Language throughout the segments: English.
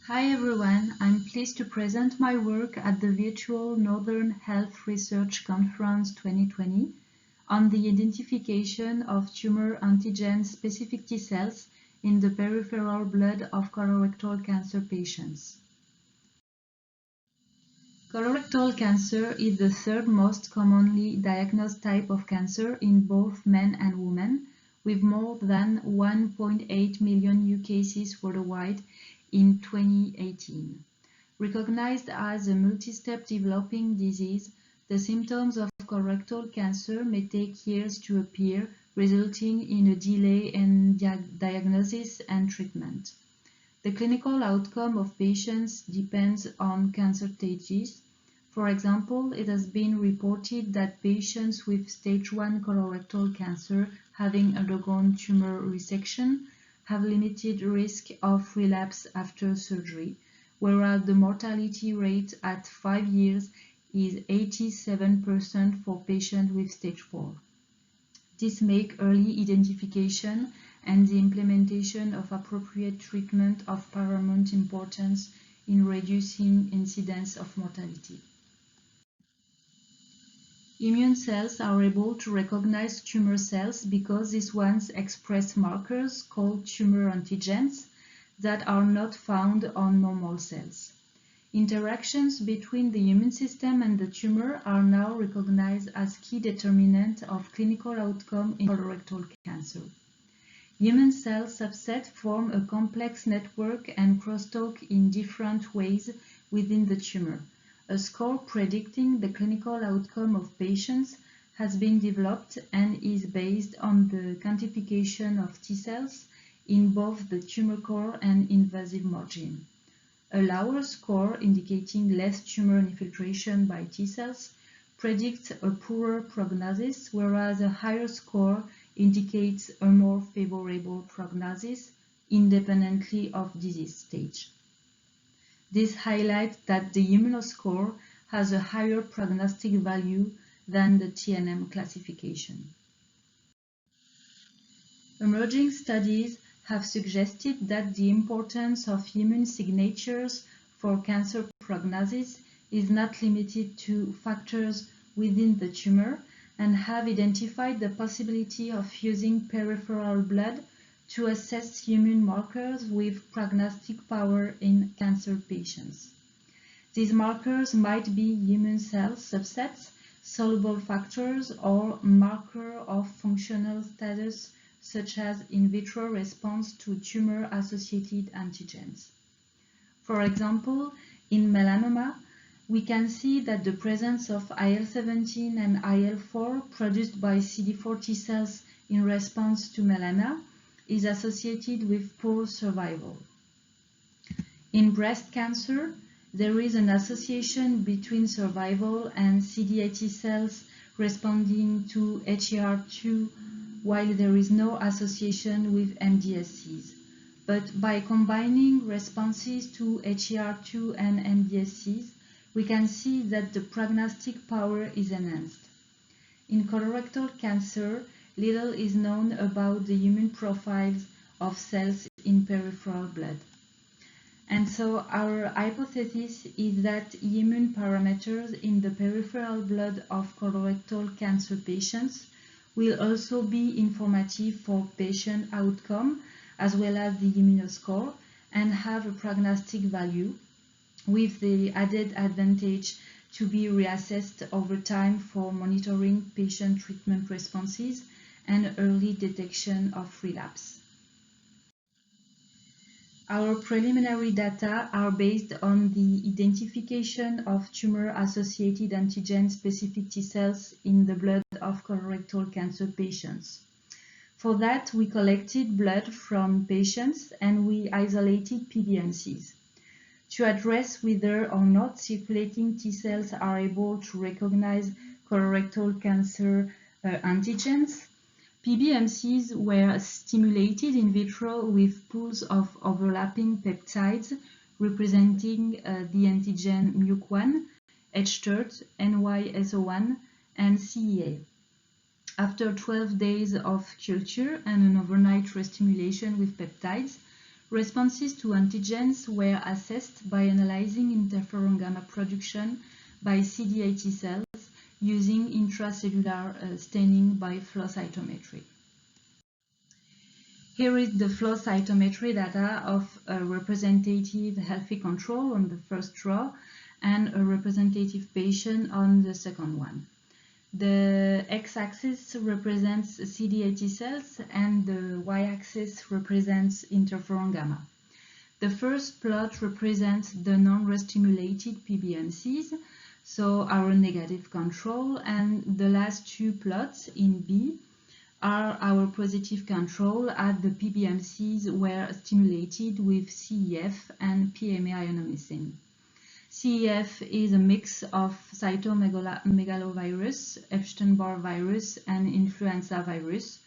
Hi everyone, I'm pleased to present my work at the virtual Northern Health Research Conference 2020 on the identification of tumor antigen-specific T cells in the peripheral blood of colorectal cancer patients. Colorectal cancer is the third most commonly diagnosed type of cancer in both men and women, with more than 1.8 million new cases worldwide in 2018. Recognized as a multi-step developing disease, the symptoms of colorectal cancer may take years to appear, resulting in a delay in diagnosis and treatment. The clinical outcome of patients depends on cancer stages. For example, it has been reported that patients with stage 1 colorectal cancer having undergone tumor resection have limited risk of relapse after surgery, whereas the mortality rate at 5 years is 87% for patients with stage 4. This makes early identification and the implementation of appropriate treatment of paramount importance in reducing incidence of mortality. Immune cells are able to recognize tumor cells because these ones express markers called tumor antigens that are not found on normal cells. Interactions between the immune system and the tumor are now recognized as key determinant of clinical outcome in colorectal cancer. Human cell subsets form a complex network and crosstalk in different ways within the tumor. A score predicting the clinical outcome of patients has been developed and is based on the quantification of T cells in both the tumor core and invasive margin. A lower score indicating less tumor infiltration by T cells predicts a poorer prognosis, whereas a higher score indicates a more favorable prognosis independently of disease stage. This highlights that the immunoscore has a higher prognostic value than the TNM classification. Emerging studies have suggested that the importance of immune signatures for cancer prognosis is not limited to factors within the tumor and have identified the possibility of using peripheral blood to assess immune markers with prognostic power in cancer patients. These markers might be immune cell subsets, soluble factors, or marker of functional status such as in vitro response to tumor-associated antigens. For example, in melanoma, we can see that the presence of IL-17 and IL-4 produced by CD4 T cells in response to melanoma is associated with poor survival. In breast cancer, there is an association between survival and CD8 T cells responding to HER2, while there is no association with MDSCs. But by combining responses to HER2 and MDSCs, we can see that the prognostic power is enhanced. In colorectal cancer, little is known about the immune profiles of cells in peripheral blood. And so our hypothesis is that immune parameters in the peripheral blood of colorectal cancer patients will also be informative for patient outcome as well as the immunoscore and have a prognostic value, with the added advantage to be reassessed over time for monitoring patient treatment responses and early detection of relapse. Our preliminary data are based on the identification of tumor-associated antigen-specific T cells in the blood of colorectal cancer patients. For that, we collected blood from patients and we isolated PBMCs. To address whether or not circulating T cells are able to recognize colorectal cancer antigens, PBMCs were stimulated in vitro with pools of overlapping peptides representing the antigen MUC1, HTERT, NY-ESO1, and CEA. After 12 days of culture and an overnight restimulation with peptides, Responses to antigens were assessed by analyzing interferon gamma production by CD8 T cells using intracellular staining by flow cytometry. Here is the flow cytometry data of a representative healthy control on the first row and a representative patient on the second one. The x-axis represents CD8 T cells and the y-axis represents interferon gamma. The first plot represents the non-restimulated PBMCs, so our negative control, and the last two plots in B are our positive control as the PBMCs were stimulated with CEF and PMA ionomycin. CEF is a mix of cytomegalovirus, Epstein-Barr virus, and influenza virus,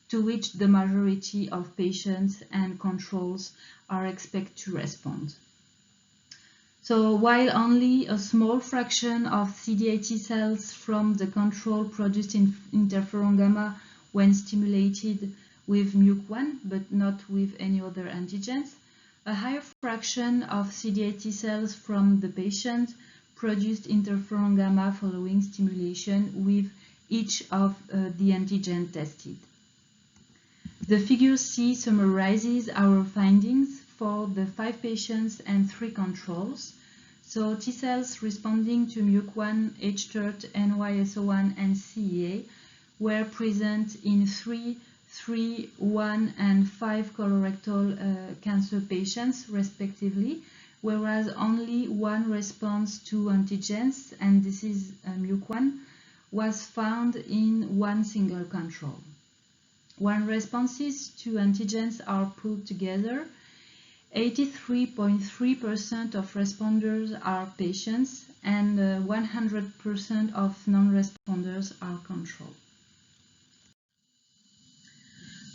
to which the majority of patients and controls are expected to respond. So while only a small fraction of CD8 T cells from the control produced interferon gamma when stimulated with MUC1, but not with any other antigens, a higher fraction of CD8 T cells from the patient produced interferon gamma following stimulation with each of the antigen tested. The figure C summarizes our findings for the 5 patients and 3 controls. So T cells responding to MUC1, HTERT, NYSO1, and CEA were present in 3, 1, and 5 colorectal cancer patients, respectively, whereas only one response to antigens, and this is MUC1, was found in one single control. When responses to antigens are put together, 83.3% of responders are patients and 100% of non-responders are control.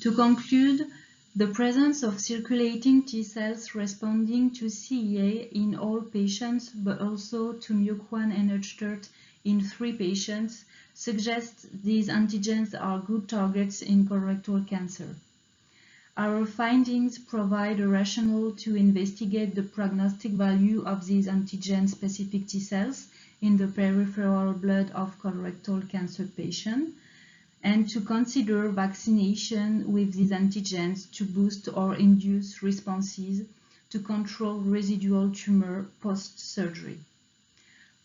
To conclude, the presence of circulating T cells responding to CEA in all patients, but also to MUC1 and HTERT in 3 patients, suggests these antigens are good targets in colorectal cancer. Our findings provide a rationale to investigate the prognostic value of these antigen-specific T cells in the peripheral blood of colorectal cancer patients, and to consider vaccination with these antigens to boost or induce responses to control residual tumor post-surgery.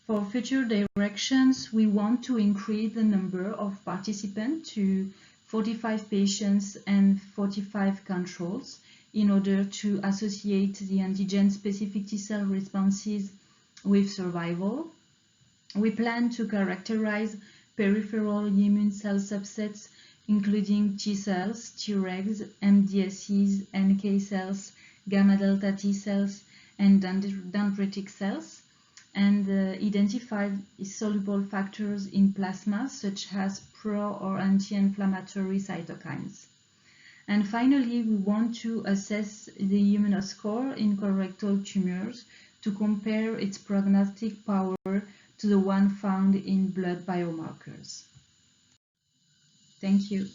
For future directions, we want to increase the number of participants to 45 patients and 45 controls in order to associate the antigen-specific T cell responses with survival. We plan to characterize peripheral immune cell subsets including T cells, Tregs, MDSCs, NK cells, gamma delta T cells, and dendritic cells, and identify soluble factors in plasma such as pro or anti-inflammatory cytokines. And finally, we want to assess the immunoscore in colorectal tumors to compare its prognostic power to the one found in blood biomarkers. Thank you.